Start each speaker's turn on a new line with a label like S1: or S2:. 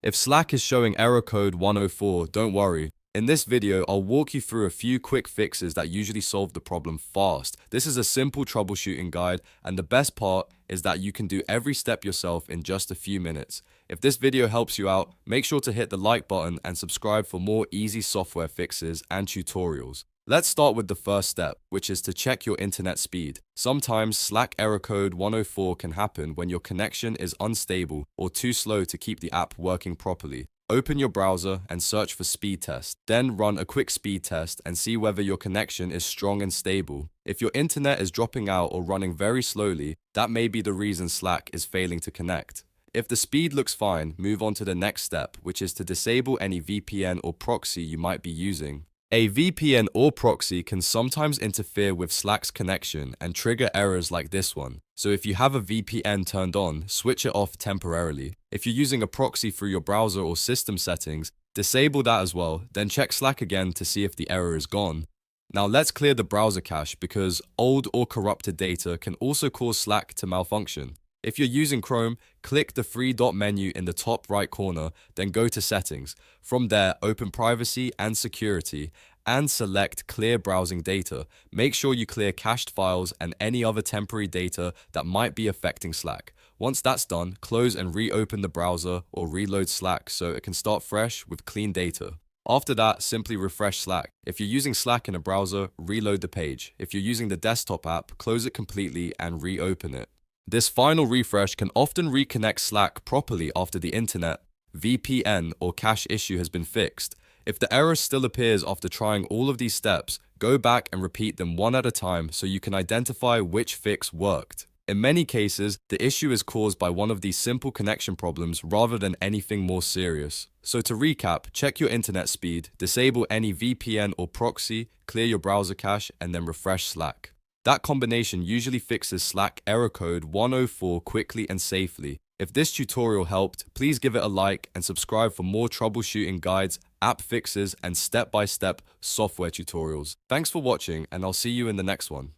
S1: If Slack is showing error code 104, don't worry. In this video, I'll walk you through a few quick fixes that usually solve the problem fast. This is a simple troubleshooting guide, and the best part is that you can do every step yourself in just a few minutes. If this video helps you out, make sure to hit the like button and subscribe for more easy software fixes and tutorials. Let's start with the first step, which is to check your internet speed. Sometimes Slack error code 104 can happen when your connection is unstable or too slow to keep the app working properly. Open your browser and search for speed test. Then run a quick speed test and see whether your connection is strong and stable. If your internet is dropping out or running very slowly, that may be the reason Slack is failing to connect. If the speed looks fine, move on to the next step, which is to disable any VPN or proxy you might be using. A VPN or proxy can sometimes interfere with Slack's connection and trigger errors like this one. So if you have a VPN turned on, switch it off temporarily. If you're using a proxy through your browser or system settings, disable that as well, then check Slack again to see if the error is gone. Now let's clear the browser cache because old or corrupted data can also cause Slack to malfunction. If you're using Chrome, click the three-dot menu in the top right corner, then go to Settings. From there, open Privacy and Security, and select Clear Browsing Data. Make sure you clear cached files and any other temporary data that might be affecting Slack. Once that's done, close and reopen the browser or reload Slack so it can start fresh with clean data. After that, simply refresh Slack. If you're using Slack in a browser, reload the page. If you're using the desktop app, close it completely and reopen it. This final refresh can often reconnect Slack properly after the internet, VPN, or cache issue has been fixed. If the error still appears after trying all of these steps, go back and repeat them one at a time so you can identify which fix worked. In many cases, the issue is caused by one of these simple connection problems rather than anything more serious. So to recap, check your internet speed, disable any VPN or proxy, clear your browser cache, and then refresh Slack. That combination usually fixes Slack error code 104 quickly and safely. If this tutorial helped, please give it a like and subscribe for more troubleshooting guides, app fixes, and step-by-step software tutorials. Thanks for watching, and I'll see you in the next one.